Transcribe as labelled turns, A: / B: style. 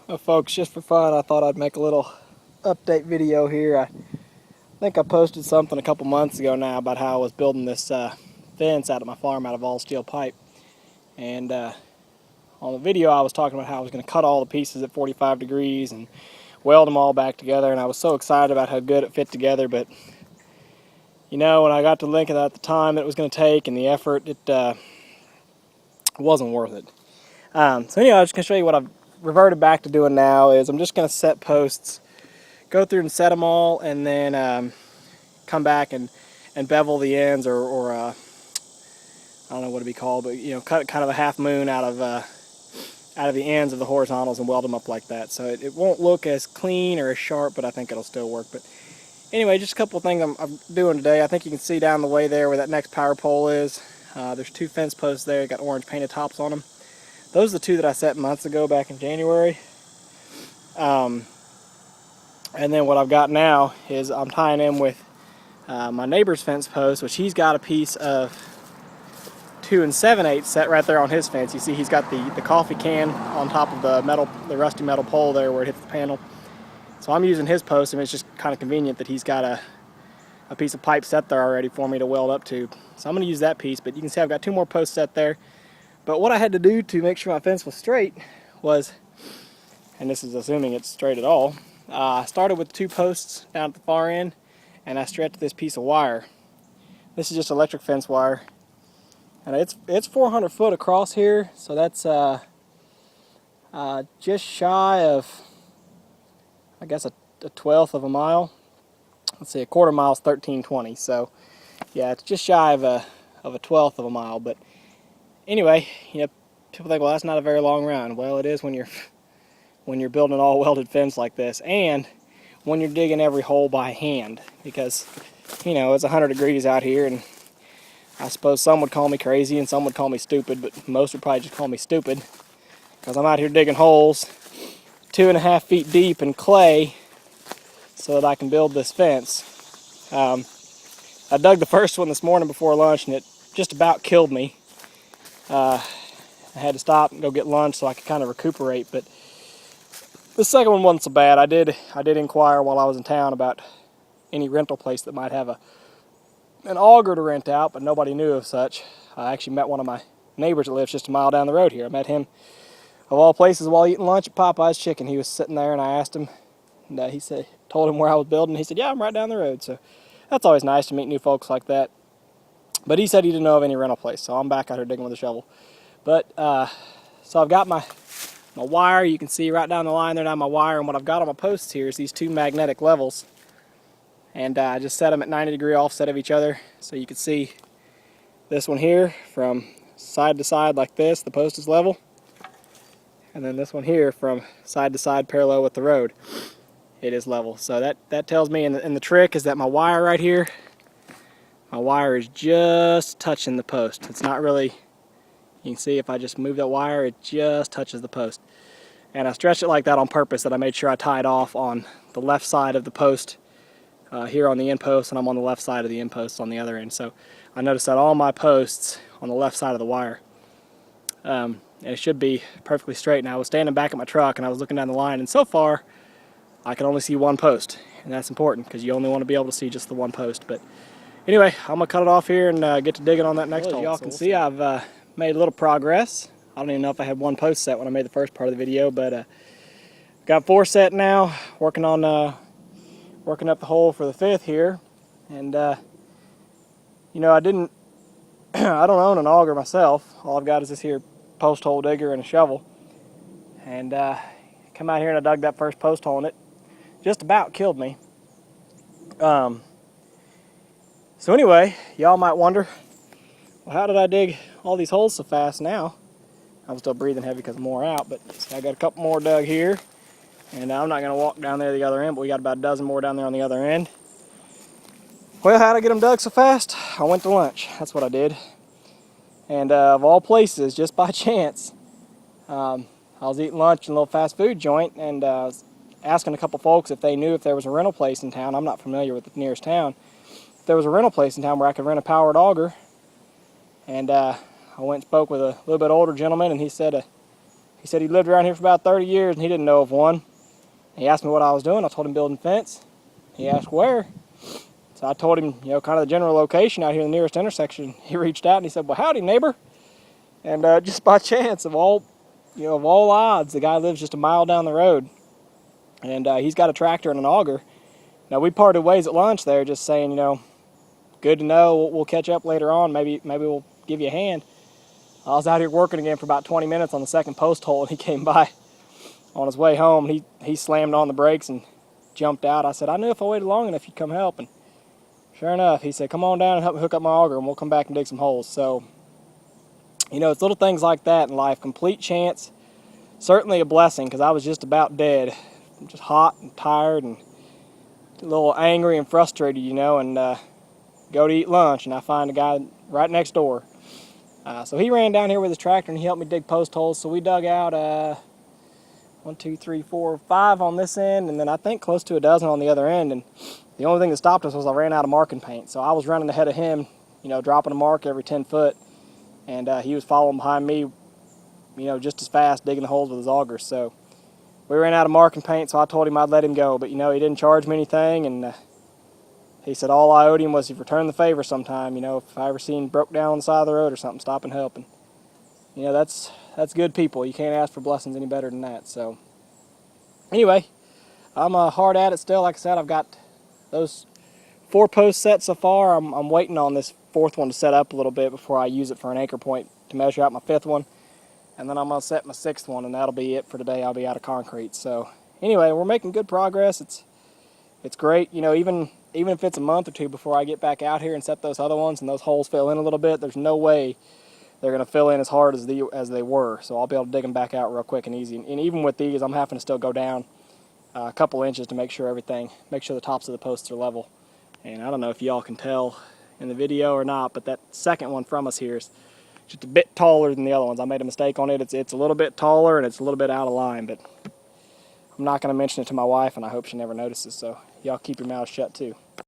A: Well, folks, just for fun, I thought I'd make a little update video here. I think I posted something a couple months ago now about how I was building this fence out of my farm out of all steel pipe. And on the video I was talking about how I was going to cut all the pieces at 45 degrees and weld them all back together, and I was so excited about how good it fit together. But you know, when I got to thinking about the time it was going to take and the effort, it wasn't worth it. So anyway, I'm just going to show you what I've reverted back to doing now. Is I'm just going to set posts, go through and set them all, and then come back and bevel the ends, or I don't know what it'd be called, but you know, cut kind of a half moon out of the ends of the horizontals and weld them up like that. So it won't look as clean or as sharp, but I think it'll still work. But anyway, just a couple of things I'm doing today. I think you can see down the way there where that next power pole is. There's two fence posts there, got orange painted tops on them. Those are the two that I set months ago back in January. And then what I've got now is I'm tying in with my neighbor's fence post, which he's got a piece of 2 7/8 set right there on his fence. You see he's got the coffee can on top of the rusty metal pole there where it hits the panel. So I'm using his post, and it's just kind of convenient that he's got a piece of pipe set there already for me to weld up to. So I'm going to use that piece, but you can see I've got 2 more posts set there. But what I had to do to make sure my fence was straight was, and this is assuming it's straight at all, I started with 2 posts down at the far end, and I stretched this piece of wire. This is just electric fence wire, and it's 400 foot across here, so that's just shy of, I guess, a 1/12 of a mile. Let's see, a quarter mile is 1320, so yeah, it's just shy of a 1/12 of a mile. But anyway, you know, people think, well, that's not a very long run. Well, it is when you're building an all welded fence like this, and when you're digging every hole by hand, because you know it's 100 degrees out here, and I suppose some would call me crazy and some would call me stupid, but most would probably just call me stupid because I'm out here digging holes 2.5 feet deep in clay so that I can build this fence. I dug the first one this morning before lunch, and it just about killed me. I had to stop and go get lunch so I could kind of recuperate, but the second one wasn't so bad. I did inquire while I was in town about any rental place that might have an auger to rent out, but nobody knew of such. I actually met one of my neighbors that lives just a mile down the road here. I met him, of all places, while eating lunch at Popeye's Chicken. He was sitting there, and I asked him, and told him where I was building. He said, yeah, I'm right down the road. So that's always nice to meet new folks like that. But he said he didn't know of any rental place, so I'm back out here digging with a shovel. But so I've got my wire. You can see right down the line there, down my wire, and what I've got on my posts here is these 2 magnetic levels, and I just set them at 90-degree offset of each other, so you can see this one here from side to side like this, the post is level, and then this one here from side to side parallel with the road, it is level. So that tells me, and the trick is that my wire right here, my wire is just touching the post. It's not really, you can see if I just move that wire, it just touches the post. And I stretched it like that on purpose, that I made sure I tied off on the left side of the post here on the end post, and I'm on the left side of the end post on the other end. So I noticed that all my posts on the left side of the wire. And it should be perfectly straight. Now I was standing back at my truck and I was looking down the line, and so far I can only see one post, and that's important because you only want to be able to see just the one post. But anyway, I'm gonna cut it off here and get to digging on that next hole. As y'all can see, I've made a little progress. I don't even know if I had 1 post set when I made the first part of the video, but got 4 set now, working on working up the hole for the 5th here. And you know, I don't own an auger myself. All I've got is this here post hole digger and a shovel, and come out here and I dug that first post hole, and it just about killed me. So anyway, y'all might wonder, well, how did I dig all these holes so fast now? I'm still breathing heavy because I'm more out, but see, I got a couple more dug here, and I'm not going to walk down there the other end, but we got about a dozen more down there on the other end. Well, how did I get them dug so fast? I went to lunch. That's what I did. And of all places, just by chance, I was eating lunch in a little fast food joint, and I was asking a couple folks if they knew if there was a rental place in town. I'm not familiar with the nearest town. If there was a rental place in town where I could rent a powered auger. And I went and spoke with a little bit older gentleman, and he said He said he lived around here for about 30 years and he didn't know of one. He asked me what I was doing. I told him building fence. He asked where. So I told him, you know, kind of the general location out here in the nearest intersection. He reached out and he said, well, howdy, neighbor. And just by chance of all odds, the guy lives just a mile down the road. And he's got a tractor and an auger. Now, we parted ways at lunch there, just saying, you know, good to know. We'll catch up later on. Maybe we'll give you a hand. I was out here working again for about 20 minutes on the second post hole, and he came by on his way home. He slammed on the brakes and jumped out. I said, I knew if I waited long enough, you'd come help. And sure enough, he said, come on down and help me hook up my auger, and we'll come back and dig some holes. So, you know, it's little things like that in life. Complete chance. Certainly a blessing, because I was just about dead. I'm just hot and tired and a little angry and frustrated, you know, and go to eat lunch, and I find a guy right next door. So he ran down here with his tractor, and he helped me dig post holes. So we dug out 1, 2, 3, 4, 5 on this end, and then I think close to a dozen on the other end. And the only thing that stopped us was I ran out of marking paint. So I was running ahead of him, you know, dropping a mark every 10 foot, and he was following behind me, you know, just as fast, digging the holes with his auger. So we ran out of marking paint, so I told him I'd let him go. But, you know, he didn't charge me anything, and he said all I owed him was he'd return the favor sometime. You know, if I ever seen broke down on the side of the road or something, stop and help. And, you know, that's good people. You can't ask for blessings any better than that. So, anyway, I'm hard at it still. Like I said, I've got those 4 posts set so far. I'm waiting on this 4th one to set up a little bit before I use it for an anchor point to measure out my 5th one. And then I'm going to set my 6th one, and that'll be it for today. I'll be out of concrete. So anyway, we're making good progress. It's great. You know, even if it's a month or 2 before I get back out here and set those other ones and those holes fill in a little bit, there's no way they're going to fill in as hard as they were. So I'll be able to dig them back out real quick and easy. And even with these, I'm having to still go down a couple inches to make sure the tops of the posts are level. And I don't know if y'all can tell in the video or not, but that second one from us here is just a bit taller than the other ones. I made a mistake on it. It's a little bit taller and it's a little bit out of line, but I'm not going to mention it to my wife, and I hope she never notices. So y'all keep your mouths shut too.